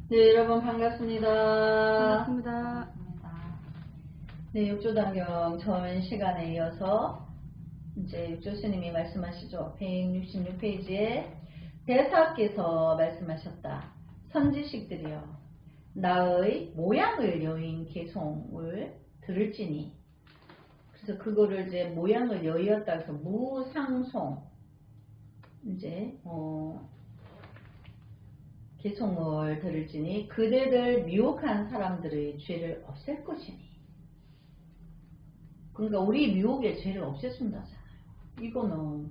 네, 여러분 반갑습니다. 반갑습니다. 네, 육조단경 전 시간에 이어서 이제 육조 스님이 말씀하시죠. 166페이지에 대사께서 말씀하셨다. 선지식들이여, 나의 모양을 여인 개송을 들을지니. 그래서 그거를 이제 모양을 여의었다 해서 무상송 이제 개송을 들을지니 그대를 미혹한 사람들의 죄를 없앨 것이니. 그러니까 우리 미혹의 죄를 없애준다잖아요. 이거는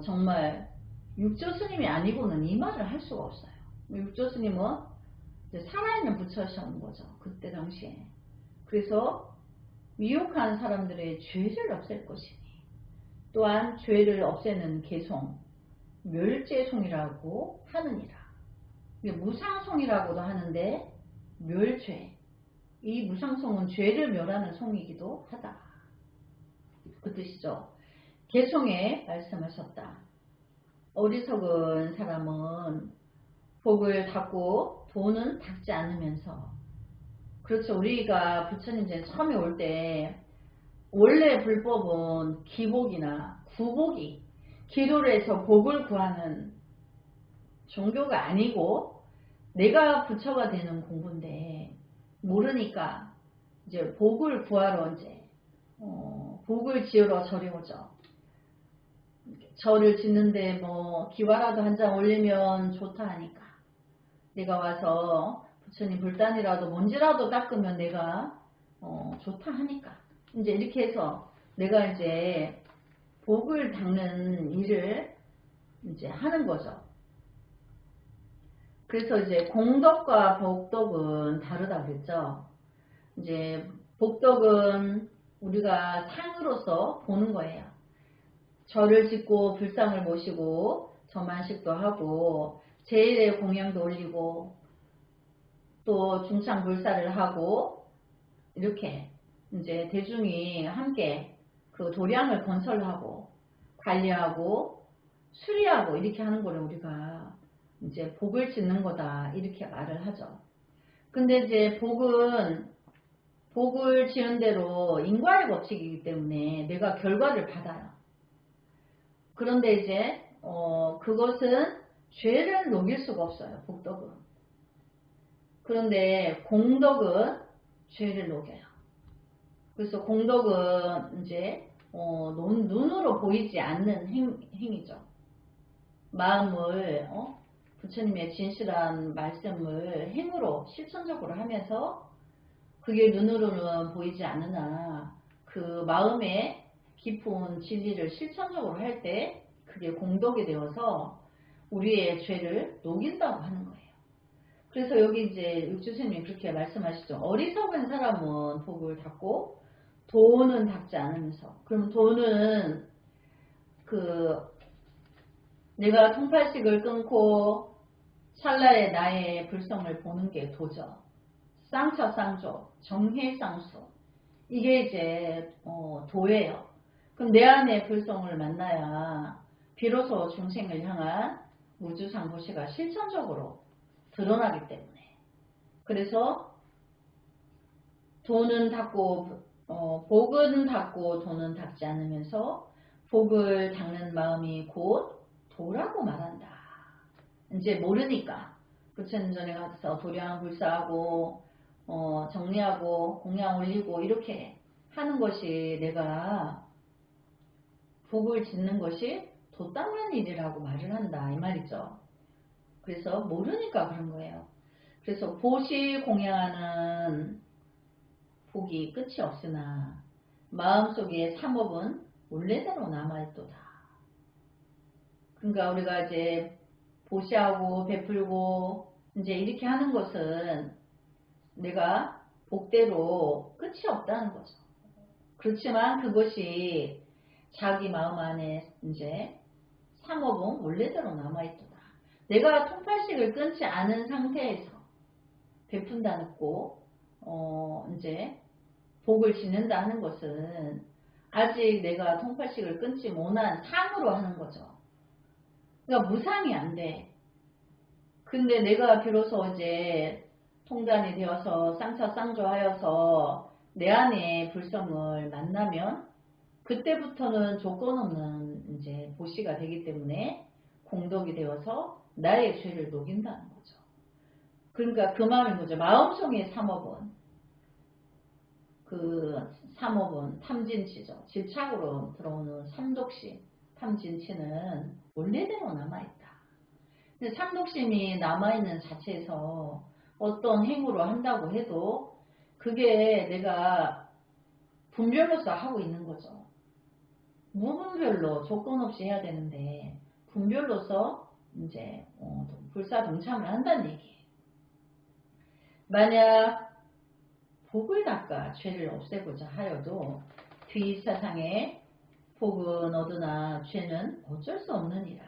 정말 육조 스님이 아니고는 이 말을 할 수가 없어요. 육조 스님은 이제 살아있는 부처셨는 거죠. 그때 당시에. 그래서 미혹한 사람들의 죄를 없앨 것이니, 또한 죄를 없애는 개송, 멸죄송이라고 하느니라. 무상송이라고도 하는데 멸죄, 이 무상송은 죄를 멸하는 송이기도 하다. 그 뜻이죠. 개송에 말씀하셨다. 어리석은 사람은 복을 닫고 돈은 닫지 않으면서. 그렇죠. 우리가 부처님 전에 처음에 올 때 원래 불법은 기복이나 구복이 기도를 해서 복을 구하는 종교가 아니고 내가 부처가 되는 공부인데, 모르니까 이제 복을 구하러 이제 복을 지으러 절에 오죠. 절을 짓는데 뭐 기와라도 한 장 올리면 좋다 하니까 내가 와서 부처님 불단이라도 먼지라도 닦으면 내가 좋다 하니까 이제 이렇게 해서 내가 이제 복을 닦는 일을 이제 하는 거죠. 그래서 이제 공덕과 복덕은 다르다 그랬죠. 이제 복덕은 우리가 상으로서 보는 거예요. 절을 짓고 불상을 모시고 점안식도 하고 제일의 공양도 올리고 또 중창불사를 하고 이렇게 이제 대중이 함께 그 도량을 건설하고 관리하고 수리하고 이렇게 하는 거를 우리가 이제 복을 짓는 거다 이렇게 말을 하죠. 근데 이제 복을 지은 대로 인과의 법칙이기 때문에 내가 결과를 받아요. 그런데 이제 그것은 죄를 녹일 수가 없어요. 복덕은. 그런데 공덕은 죄를 녹여요. 그래서 공덕은 이제 눈으로 보이지 않는 행위죠. 마음을 부처님의 진실한 말씀을 행으로 실천적으로 하면서 그게 눈으로는 보이지 않으나 그 마음의 깊은 진리를 실천적으로 할 때 그게 공덕이 되어서 우리의 죄를 녹인다고 하는 거예요. 그래서 여기 이제 육주스님이 그렇게 말씀하시죠. 어리석은 사람은 복을 닫고 도는 닫지 않으면서. 그럼 도는 내가 통팔식을 끊고 찰나의 나의 불성을 보는 게 도죠. 쌍처쌍조, 정해쌍수. 이게 이제 도예요. 그럼 내 안의 불성을 만나야 비로소 중생을 향한 우주상보시가 실천적으로 드러나기 때문에. 그래서 도는 닫고 복은 닫고 도는 닫지 않으면서 복을 닦는 마음이 곧 도라고 말한다. 이제 모르니까 부처님 전에 가서 도량 불사하고 정리하고 공양 올리고 이렇게 하는 것이 내가 복을 짓는 것이 도 닦는 일이라고 말을 한다 이 말이죠. 그래서 모르니까 그런 거예요. 그래서 보시 공양하는 복이 끝이 없으나 마음속에 삼업은 원래대로 남아있도다. 그러니까 우리가 이제 보시하고 베풀고 이제 이렇게 하는 것은 내가 복대로 끝이 없다는 거죠. 그렇지만 그것이 자기 마음 안에 이제 삼업은 원래대로 남아있도다. 내가 통팔식을 끊지 않은 상태에서 베푼다고 이제 복을 짓는다 하는 것은 아직 내가 통팔식을 끊지 못한 상으로 하는 거죠. 그러니까 무상이 안 돼. 근데 내가 비로소 이제 통단이 되어서 쌍차쌍조하여서 내 안에 불성을 만나면 그때부터는 조건 없는 이제 보시가 되기 때문에 공덕이 되어서 나의 죄를 녹인다는 거죠. 그러니까 그 마음인 거죠. 마음속의 삼업은 그 삼업은 탐진치죠. 질착으로 들어오는 삼독심, 탐진치는 원래대로 남아있다. 근데 삼독심이 남아있는 자체에서 어떤 행위로 한다고 해도 그게 내가 분별로서 하고 있는 거죠. 무분별로 조건 없이 해야 되는데 분별로서 이제 불사 동참을 한다는 얘기예요. 만약 복을 닦아 죄를 없애고자 하여도 뒷사상에 복은 얻으나 죄는 어쩔 수 없느니라.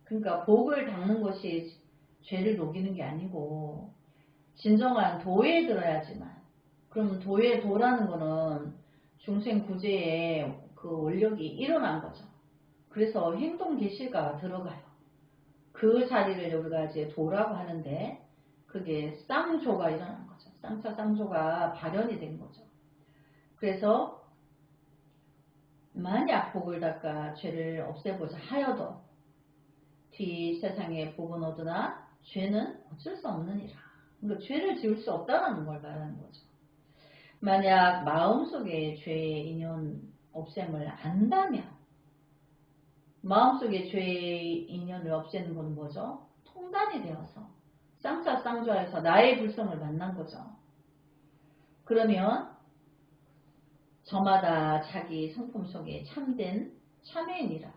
그러니까 복을 닦는 것이 죄를 녹이는 게 아니고 진정한 도에 들어야지만, 그럼 도라는 거는 중생구제의 그 원력이 일어난 거죠. 그래서 행동계시가 들어가요. 그 자리를 우리가 이제 도라고 하는데 그게 쌍조가 일어난 거죠. 쌍차쌍조가 발현이 된 거죠. 그래서 만약 복을 닦아 죄를 없애고자 하여도 뒷세상에 복은 얻으나 죄는 어쩔 수 없느니라. 그러니까 죄를 지을 수 없다는 걸 말하는 거죠. 만약 마음속에 죄의 인연 없앰을 안다면, 마음속에 죄의 인연을 없애는 건 뭐죠? 통단이 되어서 쌍차쌍조해서 나의 불성을 만난 거죠. 그러면 저마다 자기 성품 속에 참된 참회인이라.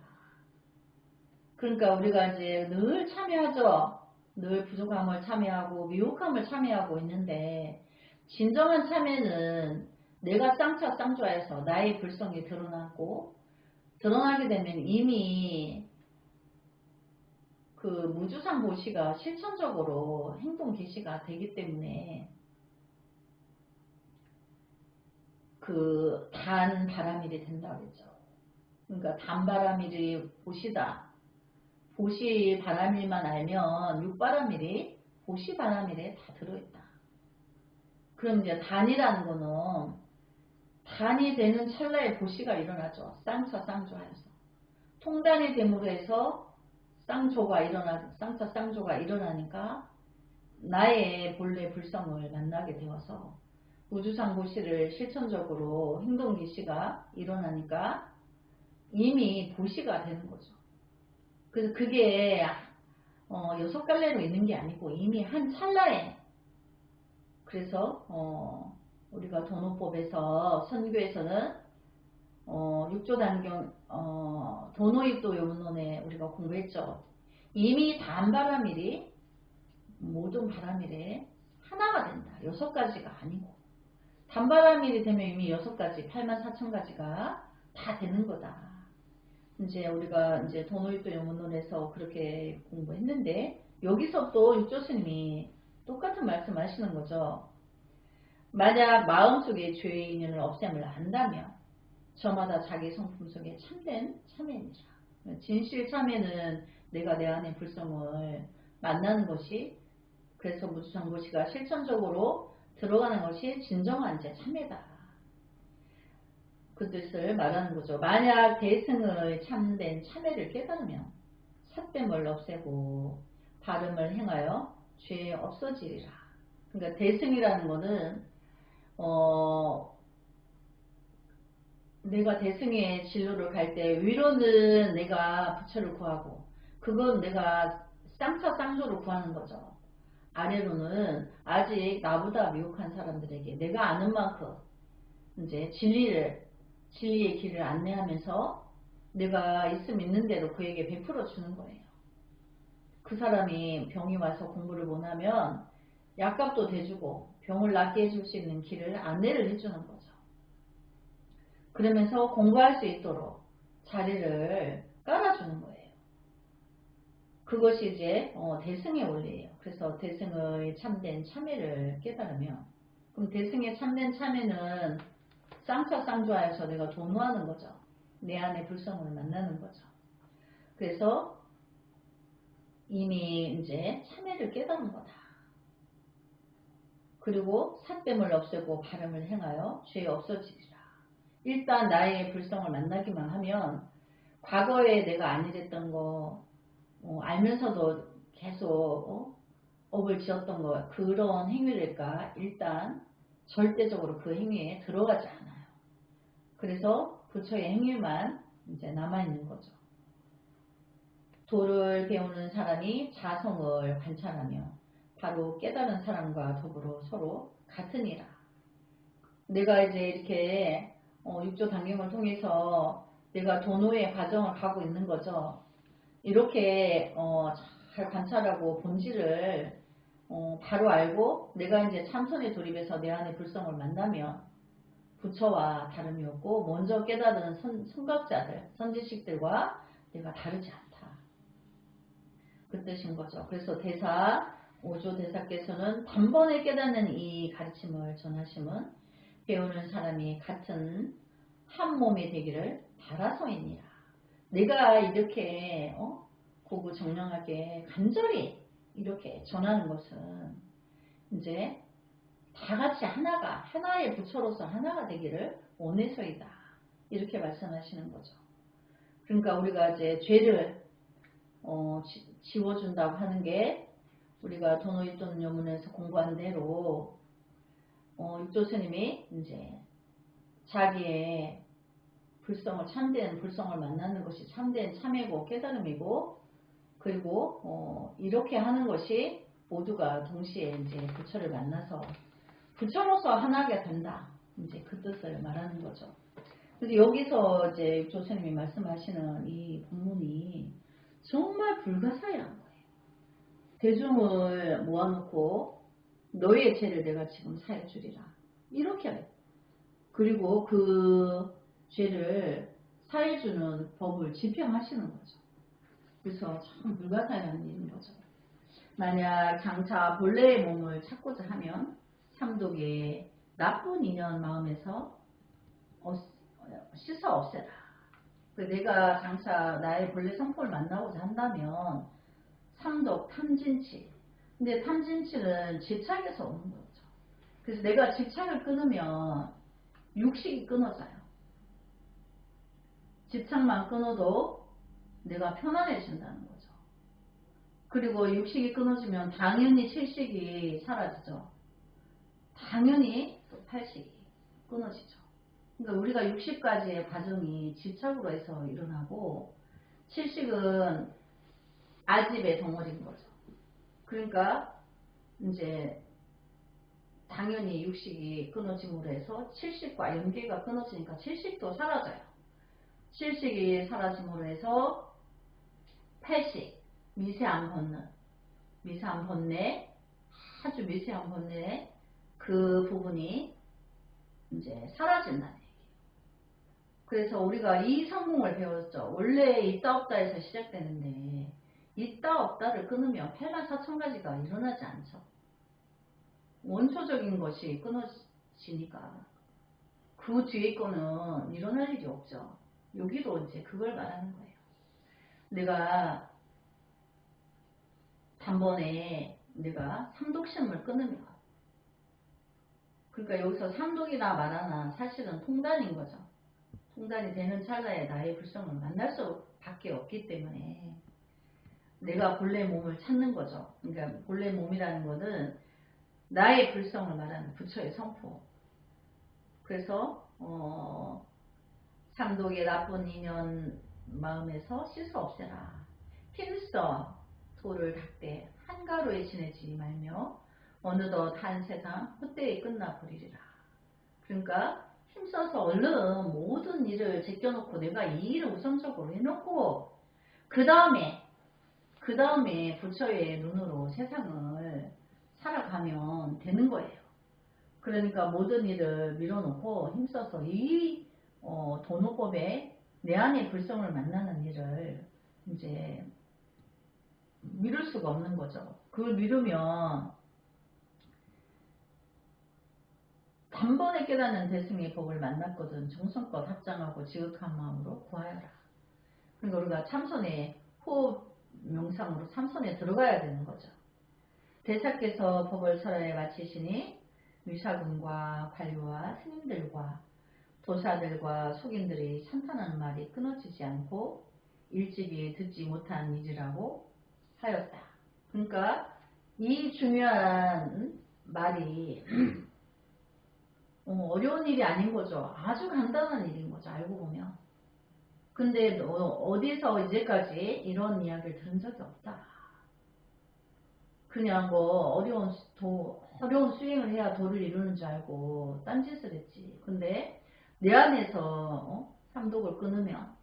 그러니까 우리가 이제 늘 참회하죠. 늘 부족함을 참회하고 미혹함을 참회하고 있는데, 진정한 참회는 내가 쌍차쌍조해서 나의 불성이 드러나게 되면 이미 그 무주상 보시가 실천적으로 행동 개시가 되기 때문에 그 단바람일이 된다고 그랬죠. 그러니까 단바람일이 보시다. 보시 바람일만 알면 육바람일이 보시 바람일에 다 들어있다. 그럼 이제 단이라는 거는 단이 되는 찰나에 보시가 일어나죠. 쌍차쌍조하여서. 통단이 됨으로 해서 쌍차쌍조가 일어나니까 나의 본래 불성을 만나게 되어서 우주상 보시를 실천적으로 행동기시가 일어나니까 이미 보시가 되는 거죠. 그래서 그게 6갈래로 있는 게 아니고 이미 한 찰나에, 그래서 우리가 도노법에서 선교에서는 육조단경 도노입도 요문론에 우리가 공부했죠. 이미 단바람일이 모든 바람일에 하나가 된다. 6가지가 아니고 단바람일이 되면 이미 6가지 84,000가지가 다 되는 거다. 이제 우리가 이제 도노입도 요문론에서 그렇게 공부했는데 여기서 또 육조스님이 똑같은 말씀 하시는 거죠. 만약 마음속에 죄의 인연을 없앰을 안다면 저마다 자기 성품 속에 참된 참회니라. 진실 참회는 내가 내 안의 불성을 만나는 것이, 그래서 무주상보시가 실천적으로 들어가는 것이 진정한 이제 참회다. 그 뜻을 말하는 거죠. 만약 대승의 참된 참회를 깨달으면 삿됨을 없애고 발음을 행하여 죄 없어지리라. 그러니까 대승이라는 거는 내가 대승의 진로를 갈 때 위로는 내가 부처를 구하고 그건 내가 쌍차쌍조를 구하는 거죠. 아래로는 아직 나보다 미혹한 사람들에게 내가 아는 만큼 이제 진리의 길을 안내하면서 내가 있음 있는 대로 그에게 베풀어 주는 거예요. 그 사람이 병이 와서 공부를 못하면 약값도 대주고 병을 낫게 해줄 수 있는 길을 안내를 해주는 거죠. 그러면서 공부할 수 있도록 자리를 깔아주는 거예요. 그것이 이제 대승의 원리예요. 그래서 대승의 참된 참회를 깨달으면, 그럼 대승의 참된 참회는 쌍차쌍조하여서 내가 도노하는 거죠. 내 안의 불성을 만나는 거죠. 그래서 이미 이제 참회를 깨달은 거다. 그리고 삿됨을 없애고 바람을 행하여 죄 없어지리라. 일단 나의 불성을 만나기만 하면 과거에 내가 안 이랬던 거 알면서도 계속 업을 지었던 거 그런 행위일까 일단 절대적으로 그 행위에 들어가지 않아요. 그래서 부처의 행위만 이제 남아있는 거죠. 도를 배우는 사람이 자성을 관찰하며 바로 깨달은 사람과 더불어 서로 같으니라. 내가 이제 이렇게 육조 단경을 통해서 내가 도노의 과정을 가고 있는 거죠. 이렇게 잘 관찰하고 본질을 바로 알고 내가 이제 참선에 돌입해서 내 안의 불성을 만나면 부처와 다름이 없고 먼저 깨달은 선각자들, 선지식들과 내가 다르지 않다. 그 뜻인 거죠. 그래서 오조 대사께서는 단번에 깨닫는 이 가르침을 전하심은 배우는 사람이 같은 한 몸이 되기를 바라서이니라. 내가 이렇게 고구정령하게 간절히 이렇게 전하는 것은 이제 다 같이 하나의 부처로서 하나가 되기를 원해서이다. 이렇게 말씀하시는 거죠. 그러니까 우리가 이제 죄를 지워준다고 하는 게 우리가 도노이돈 요문에서 공부한 대로 육조 스님이 이제 자기의 참된 불성을 만나는 것이 참된 참회고 깨달음이고 그리고 이렇게 하는 것이 모두가 동시에 이제 부처를 만나서 부처로서 하나가 된다. 이제 그 뜻을 말하는 거죠. 그래서 여기서 이제 육조 스님이 말씀하시는 이 본문이 정말 불가사의한 거예요. 대중을 모아놓고 너희의 죄를 내가 지금 사해 주리라. 이렇게 해요. 그리고 그 죄를 사해 주는 법을 집행하시는 거죠. 그래서 참 불가사의한 일인 거죠. 만약 장차 본래의 몸을 찾고자 하면 삼독의 나쁜 인연 마음에서 씻어 없애라. 내가 장차 나의 본래 성품을 만나고자 한다면 삼독 탐진치. 근데 탐진치는 집착에서 오는 거죠. 그래서 내가 집착을 끊으면 육식이 끊어져요. 집착만 끊어도 내가 편안해진다는 거죠. 그리고 육식이 끊어지면 당연히 칠식이 사라지죠. 당연히 또 팔식이 끊어지죠. 그러니까 우리가 육식까지의 과정이 집착으로 해서 일어나고 칠식은 아집의 덩어리인 거죠. 그러니까 이제 당연히 육식이 끊어짐으로 해서 칠식과 연계가 끊어지니까 칠식도 사라져요. 칠식이 사라짐으로 해서 팔식, 미세한 번뇌, 아주 미세한 번뇌 그 부분이 이제 사라진다는 얘기예요. 그래서 우리가 이 성공을 배웠죠. 원래 있다 없다에서 시작되는데 있다 없다를 끊으면 84,000가지가 일어나지 않죠. 원초적인 것이 끊어지니까 그 뒤에 거는 일어날 일이 없죠. 여기도 이제 그걸 말하는 거예요. 내가 단번에 내가 삼독심을 끊으면 그러니까 여기서 삼독이나 말하나 사실은 통단인 거죠. 통단이 되는 찰나에 나의 불성을 만날 수밖에 없기 때문에 내가 본래 몸을 찾는 거죠. 그러니까 본래 몸이라는 것은 나의 불성을 말하는 부처의 성품. 그래서 삼독의 나쁜 인연 마음에서 씻어 없애라. 힘써 도를 닦되 한가로에 지내지 말며 어느덧 한 세상 헛되이 끝나버리리라. 그러니까 힘써서 얼른 모든 일을 제껴놓고 내가 이 일을 우선적으로 해놓고 그 다음에 부처의 눈으로 세상을 살아가면 되는 거예요. 그러니까 모든 일을 밀어놓고 힘써서 이 도노법에 내 안의 불성을 만나는 일을 이제 미룰 수가 없는 거죠. 그걸 미루면 단번에 깨닫는 대승의 법을 만났거든. 정성껏 합장하고 지극한 마음으로 구하여라. 그러니까 우리가 참선에 호흡 명상으로 삼손에 들어가야 되는 거죠. 대사께서 법을 설하에 마치시니 위사군과 관료와 스님들과 도사들과 속인들이 찬탄하는 말이 끊어지지 않고 일찍이 듣지 못한 이지라고 하였다. 그러니까 이 중요한 말이 어려운 일이 아닌 거죠. 아주 간단한 일인 거죠. 알고 보면. 근데 어디서 이제까지 이런 이야기를 들은 적이 없다. 그냥 뭐 어려운 수행을 해야 도를 이루는 줄 알고 딴짓을 했지. 근데 내 안에서 삼독을 끊으면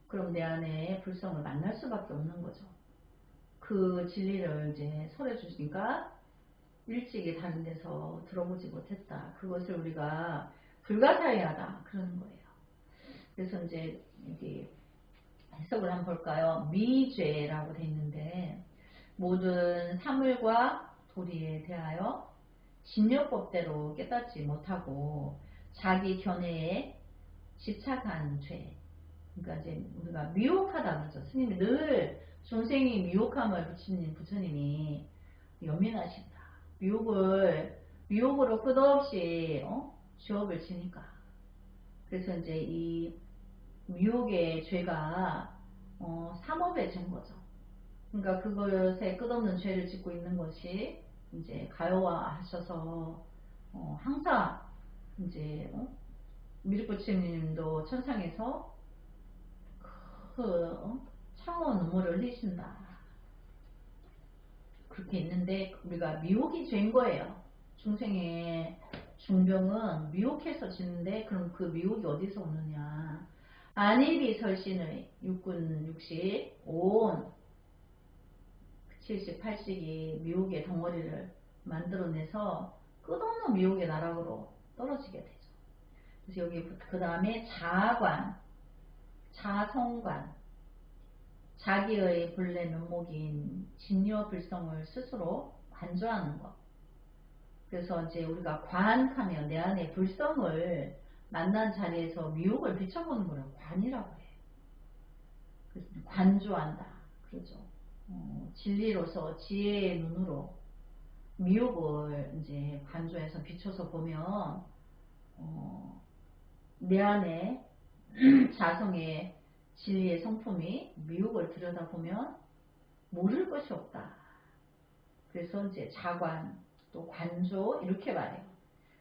그럼 내 안에 불성을 만날 수밖에 없는 거죠. 그 진리를 이제 설해 주시니까 일찍이 다른 데서 들어보지 못했다. 그것을 우리가 불가사의하다 그러는 거예요. 그래서 이제 여기 해석을 한번 볼까요? 미죄라고 돼 있는데 모든 사물과 도리에 대하여 진료법대로 깨닫지 못하고 자기 견해에 집착한 죄. 그러니까 이제 우리가 미혹하다 그러죠. 스님이 늘 중생이 미혹함을 부처님이 연민하신다. 미혹으로 끝없이 죄업을 지니까. 그래서 이제 이 미혹의 죄가 삼업의 죄인 거죠. 그러니까 그것에 끝없는 죄를 짓고 있는 것이 이제 가요화하셔서 항상 이제 미륵부처님도 천상에서 그 차가운 눈물을 흘리신다. 그렇게 있는데 우리가 미혹이 죄인 거예요. 중생의 중병은 미혹해서 짓는데 그럼 그 미혹이 어디서 오느냐. 안일이 설신의 육군 60 온 70, 80이 미혹의 덩어리를 만들어내서 끝없는 미혹의 나락으로 떨어지게 되죠. 그래서 여기 그 다음에 자관, 자성관, 자기의 본래 면목인 진여불성을 스스로 관조하는 것. 그래서 이제 우리가 관하면 내 안에 불성을 만난 자리에서 미혹을 비춰보는 걸 관이라고 해요. 그래서 관조한다. 그러죠. 진리로서 지혜의 눈으로 미혹을 이제 관조해서 비춰서 보면 내 안에 자성의 진리의 성품이 미혹을 들여다보면 모를 것이 없다. 그래서 이제 자관 또 관조 이렇게 말해요.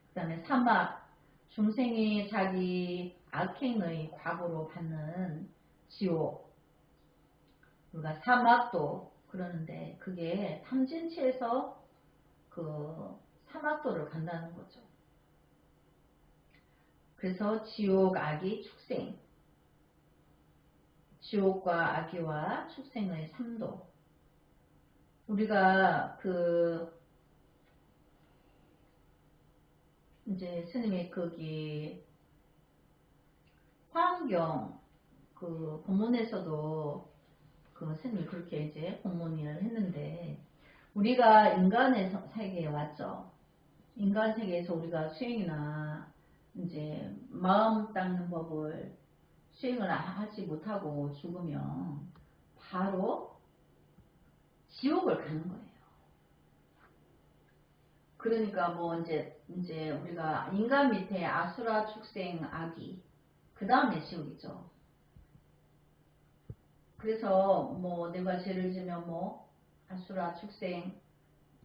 그 다음에 사막 중생이 자기 악행의 과보로 받는 지옥. 우리가 사막도 그러는데 그게 탐진치에서 그 사막도를 간다는 거죠. 그래서 지옥, 악이, 축생. 지옥과 악이와 축생의 삼도. 우리가 이제 스님이 거기 화엄경 그 본문에서도 그 스님이 그렇게 이제 본문을 했는데 우리가 인간의 세계에 왔죠. 인간 세계에서 우리가 수행이나 이제 마음 닦는 법을 수행을 하지 못하고 죽으면 바로 지옥을 가는 거예요. 그러니까 뭐 이제 우리가 인간 밑에 아수라, 축생, 아기 그 다음에 지옥이죠. 그래서 뭐 내가 죄를 지면 뭐 아수라, 축생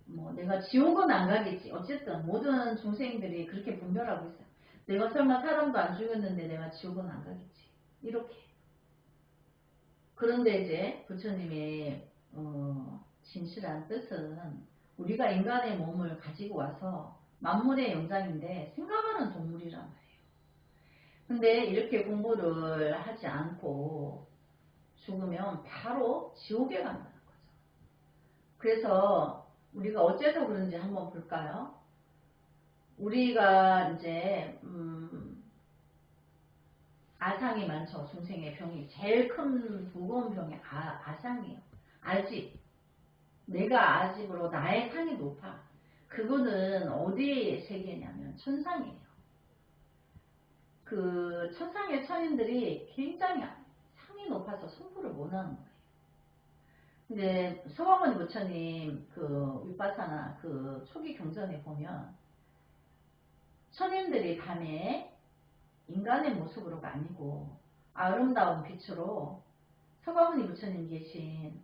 뭐 내가 지옥은 안 가겠지. 어쨌든 모든 중생들이 그렇게 분별하고 있어요. 내가 설마 사람도 안 죽였는데 내가 지옥은 안 가겠지. 이렇게. 그런데 이제 부처님의 진실한 뜻은 우리가 인간의 몸을 가지고 와서 만물의 영장인데 생각하는 동물이란 말이에요. 근데 이렇게 공부를 하지 않고 죽으면 바로 지옥에 간다는 거죠. 그래서 우리가 어째서 그런지 한번 볼까요? 우리가 이제 아상이 많죠. 중생의 병이 제일 큰 무거운 병이 아상이에요. 아집. 내가 아집으로 나의 상이 높아. 그거는 어디의 세계냐면 천상이에요. 그 천상의 천인들이 굉장히 상이 높아서 승부를 못하는 거예요. 근데 서가모니 부처님 그 윗바사나 그 초기 경전에 보면 천인들이 밤에 인간의 모습으로가 아니고 아름다운 빛으로 서가모니 부처님 계신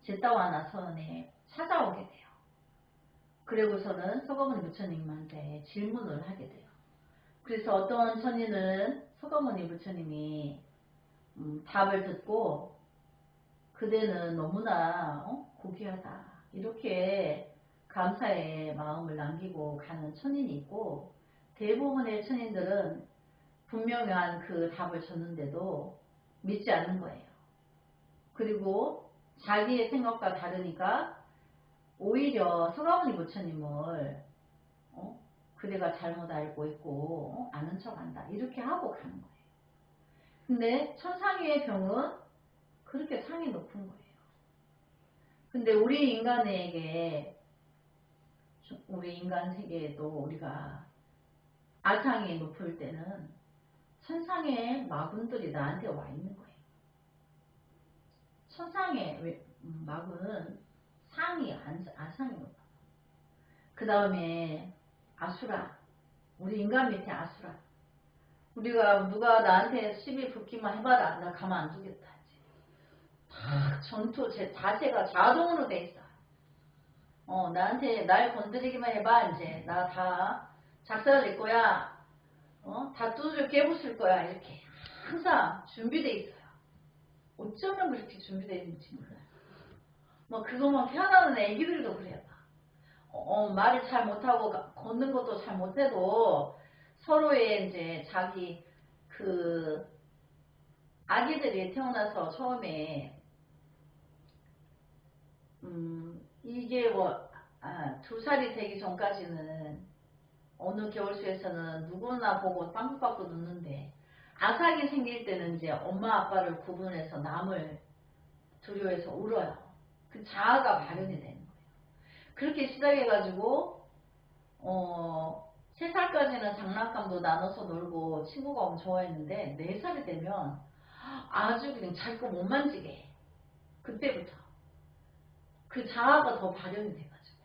제타와나 선에 찾아오게 돼요. 그리고서는 서가모니 부처님한테 질문을 하게 돼요. 그래서 어떤 천인은 서가모니 부처님이 답을 듣고 그대는 너무나 고귀하다 이렇게 감사의 마음을 남기고 가는 천인이 있고, 대부분의 천인들은 분명한 그 답을 줬는데도 믿지 않는 거예요. 그리고 자기의 생각과 다르니까 오히려 서가모니 부처님을 그대가 잘못 알고 있고 아는 척한다 이렇게 하고 가는 거예요. 근데 천상의 병은 그렇게 상이 높은 거예요. 근데 우리 인간에게, 우리 인간 세계에도 우리가 아상이 높을 때는 천상의 마군들이 나한테 와 있는 거예요. 천상의 마군은 상이 아상이 높아. 그 다음에 아수라, 우리 인간 밑에 아수라. 우리가 누가 나한테 시비 붙기만 해봐라, 나 가만 안 두겠다. 다 전투 제 자세가 자동으로 돼 있어. 나한테 날 건드리기만 해봐, 이제 나 다 작살낼 거야. 다 두들 깨부술 거야. 이렇게 항상 준비돼 있어요. 어쩌면 그렇게 준비되어 있는지 몰라요. 뭐 그거만 태어나는 애기들도 그래요. 말을 잘 못하고 걷는 것도 잘 못해도 서로의 이제 자기 그 아기들이 태어나서 처음에 이게 뭐 2살이 되기 전까지는 어느 겨울수에서는 누구나 보고 빵꾸 받고 눕는데, 아삭이 생길 때는 이제 엄마 아빠를 구분해서 남을 두려워해서 울어요. 그 자아가 발현이 되는 거예요. 그렇게 시작해가지고 3살까지는 장난감도 나눠서 놀고 친구가 엄청 좋아했는데 4살이 되면 아주 그냥 자기 거 못 만지게 해. 그때부터 그 자아가 더 발현이 돼가지고,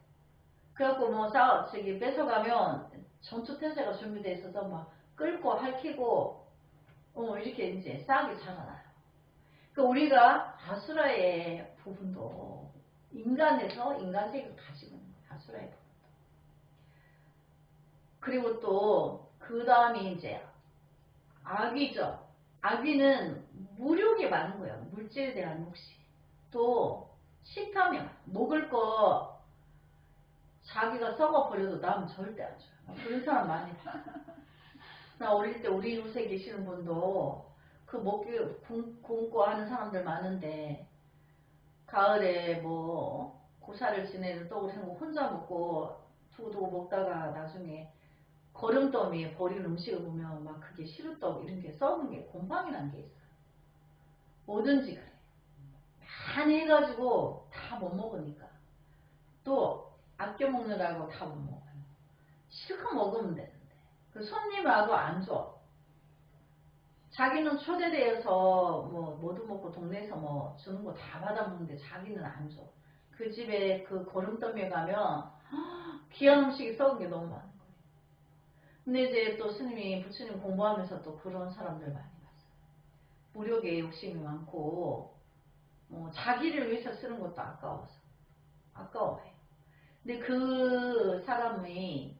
그래갖고 뭐 저기 뺏어가면 전투태세가 준비되어 있어서 막 끌고 핥히고 이렇게 이제 싹이 자라나요. 그러니까 우리가 아수라의 부분도 인간에서 인간세계를 가지고 있는 거예요. 아수라의 부분도. 그리고 또 그 다음이 이제 악귀죠. 악귀는 무력이 많은 거예요. 물질에 대한 몫이. 또 식탐이 많아요. 먹을 거 자기가 썩어버려도 남은 절대 안 줘요. 그런 사람 많이 봐요. 나 어릴 때 우리 요새 계시는 분도 그 먹기 굶고 하는 사람들 많은데, 가을에 뭐 고사를 지내는 떡을 생고 혼자 먹고 두고두고 먹다가 나중에 거름더미에 버리는 음식을 보면 막 그게 시루떡 이런 게 썩은 게 곰팡이라는 게 있어요. 뭐든지 그래. 많이 해가지고 다 못 먹으니까 또 아껴 먹느라고 다 못 먹어요. 실컷 먹으면 되는데 그 손님 와도 안 줘. 자기는 초대되어서 뭐 모두 먹고 동네에서 뭐 주는 거 다 받아 먹는데 자기는 안 줘. 그 집에 그 거름더미에 가면 귀한 음식이 썩은 게 너무 많은 거예요. 근데 이제 또 스님이 부처님 공부하면서 또 그런 사람들 많이 봤어요. 무력에 욕심이 많고 자기를 위해서 쓰는 것도 아까워해요. 근데 그 사람이,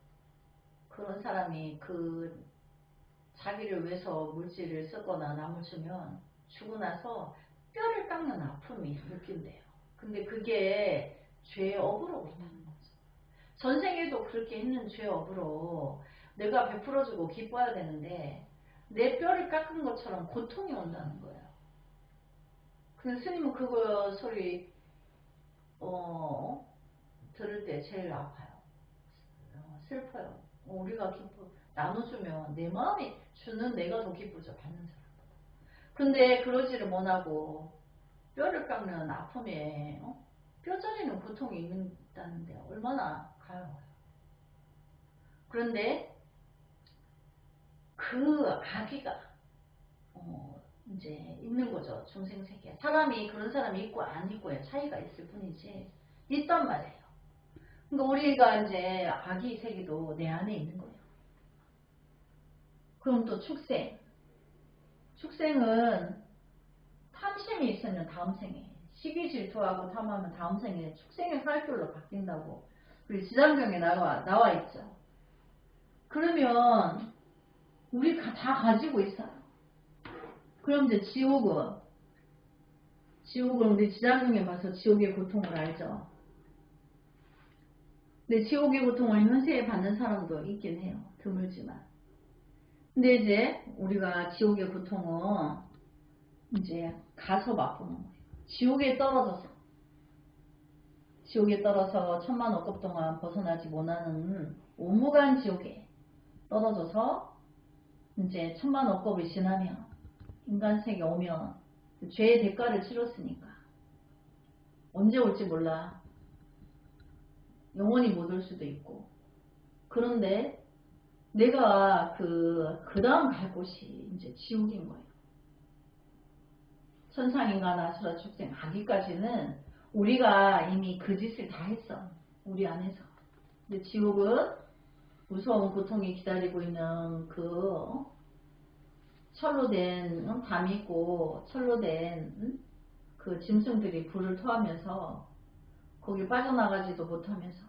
그런 사람이 그 자기를 위해서 물질을 쓰거나 남을 주면 주고 나서 뼈를 깎는 아픔이 느낀대요. 근데 그게 죄의 업으로 그렇다는 거죠. 전생에도 그렇게 했는 죄의 업으로 내가 베풀어주고 기뻐야 되는데 내 뼈를 깎은 것처럼 고통이 온다는 거예요. 근데 스님은 그거 소리 들을 때 제일 아파요. 슬퍼요. 우리가 나눠주면 내 마음이 주는 내가 더 기쁘죠, 받는 사람보다. 근데 그러지를 못하고 뼈를 깎는 아픔에 뼈저리는 고통이 있다는데 얼마나 가요. 그런데 그 아기가 이제 있는 거죠. 중생세계. 사람이 그런 사람이 있고 안 있고의 차이가 있을 뿐이지 있단 말이에요. 그러니까 우리가 이제 아기 세계도 내 안에 있는 거예요. 그럼 또 축생. 축생은 탐심이 있으면 다음 생에 시기 질투하고 탐하면 다음 생에 축생의 살결로 바뀐다고 우리 지장경에 나와 있죠. 그러면 우리가 다 가지고 있어요. 그럼 이제 지옥은 우리 지장경에 봐서 지옥의 고통을 알죠. 근데 지옥의 고통을 현세에 받는 사람도 있긴 해요. 드물지만. 근데 이제 우리가 지옥의 고통은 이제 가서 맛보는 거예요. 지옥에 떨어져서 천만 억급 동안 벗어나지 못하는 오무간 지옥에 떨어져서 이제 천만 억급을 지나면 인간세계 오면 죄의 대가를 치렀으니까 언제 올지 몰라. 영원히 못 올 수도 있고. 그런데 내가 그 다음 갈 곳이 이제 지옥인 거예요. 천상인간 아수라 축생 아기까지는 우리가 이미 그 짓을 다 했어. 우리 안에서. 근데 지옥은 무서운 고통이 기다리고 있는 그 철로 된 담 있고 철로 된 그 짐승들이 불을 토하면서 거기 빠져나가지도 못하면서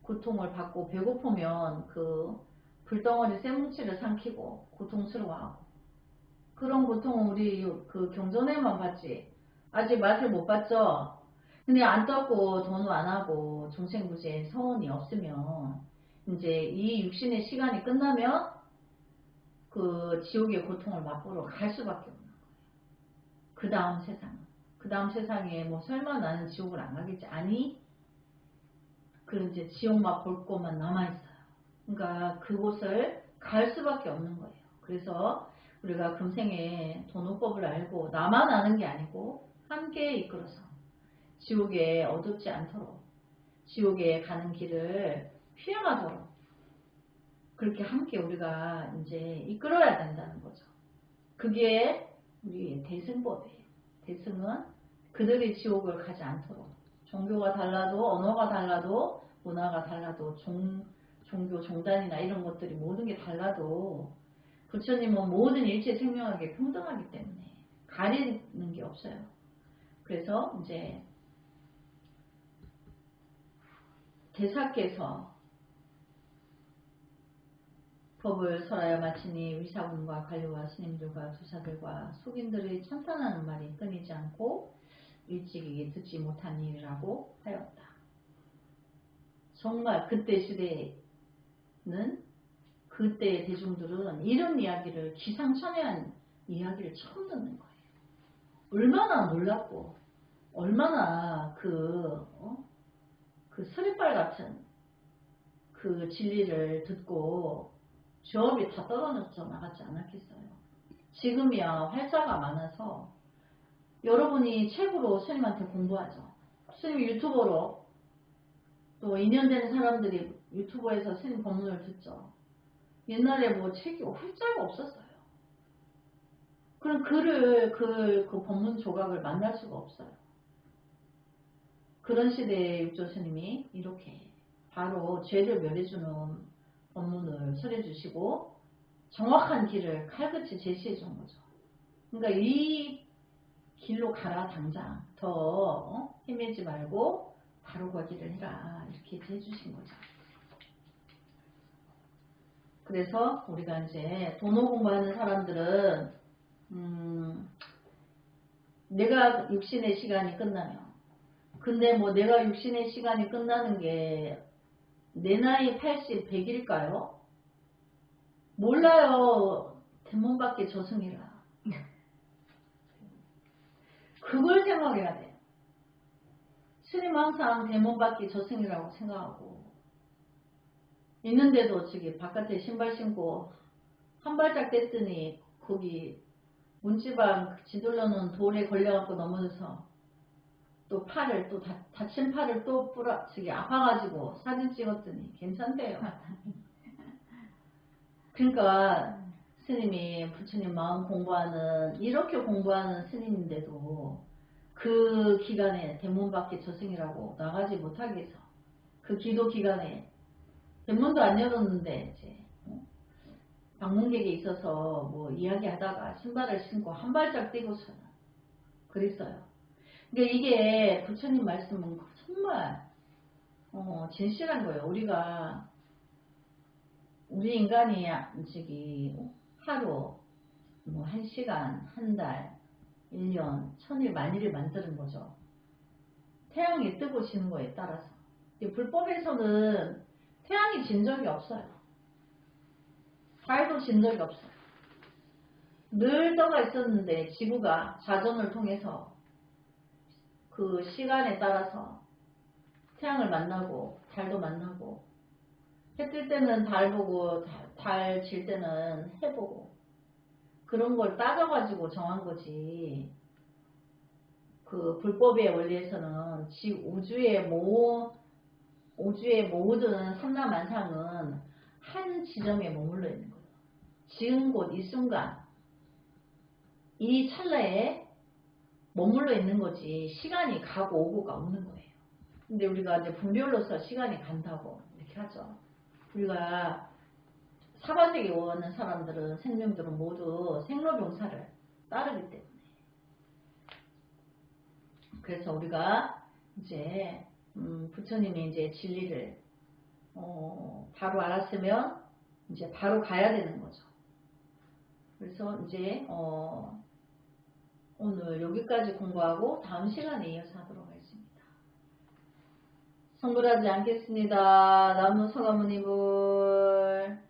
고통을 받고 배고프면 그 불덩어리 쇠뭉치를 삼키고 고통스러워하고 그런 고통은 우리 그 경전에만 봤지 아직 맛을 못 봤죠. 근데 안 떴고 돈을 안 하고 중생부지에 서원이 없으면 이제 이 육신의 시간이 끝나면 그 지옥의 고통을 맛보러 갈 수밖에 없는 거예요. 그 다음 세상에 뭐 설마 나는 지옥을 안 가겠지? 아니, 그런 이제 지옥 맛 볼 것만 남아있어요. 그러니까 그곳을 갈 수밖에 없는 거예요. 그래서 우리가 금생에 도노법을 알고 나만 아는 게 아니고 함께 이끌어서 지옥에 어둡지 않도록 지옥에 가는 길을 피해가도록 그렇게 함께 우리가 이제 이끌어야 된다는 거죠. 그게 우리 대승법이에요. 대승은 그들이 지옥을 가지 않도록 종교가 달라도 언어가 달라도 문화가 달라도 종교 종단이나 이런 것들이 모든 게 달라도 부처님은 모든 일체 생명에게 평등하기 때문에 가리는 게 없어요. 그래서 이제 대사께서 법을 설하여 마치니 위사군과 관료와 스님들과 투사들과 속인들의 찬탄하는 말이 끊이지 않고 일찍이 듣지 못한 일이라고 하였다. 정말 그때 시대에는 그때의 대중들은 이런 이야기를 기상천외한 이야기를 처음 듣는 거예요. 얼마나 놀랍고 얼마나 그 스리빨 같은 그 진리를 듣고 죄업이 다 떨어져 나가지 않았겠어요. 지금이야 활자가 많아서 여러분이 책으로 스님한테 공부하죠. 스님 유튜버로 또 인연되는 사람들이 유튜버에서 스님 법문을 듣죠. 옛날에 뭐 책이 활자가 없었어요. 그럼 그 법문 조각을 만날 수가 없어요. 그런 시대에 육조 스님이 이렇게 바로 죄를 멸해주는 법문을 설해주시고 정확한 길을 칼같이 제시해 준 거죠. 그러니까 이 길로 가라 당장 더 헤매지 말고 바로 가기를 해라 이렇게 해주신 거죠. 그래서 우리가 이제 도노 공부하는 사람들은 내가 육신의 시간이 끝나면 근데 뭐 내가 육신의 시간이 끝나는 게 내 나이 80, 100일까요? 몰라요. 대문밖에 저승이라. 그걸 생각해야 돼요. 스님 항상 대문밖에 저승이라고 생각하고 있는데도 저기 바깥에 신발 신고 한 발짝 뗐더니 거기 문지방 지돌려놓은 돌에 걸려갖고 넘어져서 또 팔을 또 다친 팔을 또 저기 아파가지고 사진 찍었더니 괜찮대요. 그러니까 스님이 부처님 마음 공부하는, 이렇게 공부하는 스님인데도 그 기간에 대문 밖에 저승이라고 나가지 못하게 해서 그 기도 기간에 대문도 안 열었는데 이제 방문객이 있어서 뭐 이야기하다가 신발을 신고 한 발짝 뛰고서는 그랬어요. 근데 이게 부처님 말씀은 정말 진실한 거예요. 우리 인간이 저기 하루 뭐 1시간, 한 달, 1년, 천일, 만일을 만드는 거죠. 태양이 뜨고 지는 거에 따라서. 불법에서는 태양이 진 적이 없어요. 달도 진 적이 없어요. 늘 떠가 있었는데 지구가 자전을 통해서 그 시간에 따라서 태양을 만나고 달도 만나고 해 뜰 때는 달 보고 달 질 때는 해 보고 그런 걸 따져가지고 정한 거지. 그 불법의 원리에서는 우주의 모든 삼라만상은 한 지점에 머물러 있는 거예요. 지은 곳 이 순간 이 찰나에 머물러 있는 거지 시간이 가고 오고가 없는 거예요. 근데 우리가 이제 분별로서 시간이 간다고 이렇게 하죠. 우리가 사바세계 오는 사람들은 생명들은 모두 생로병사를 따르기 때문에 그래서 우리가 이제 부처님이 이제 진리를 바로 알았으면 이제 바로 가야 되는 거죠. 그래서 이제 오늘 여기까지 공부하고 다음 시간에 이어서 하도록 하겠습니다. 성불하지 않겠습니다. 나무 서가모니불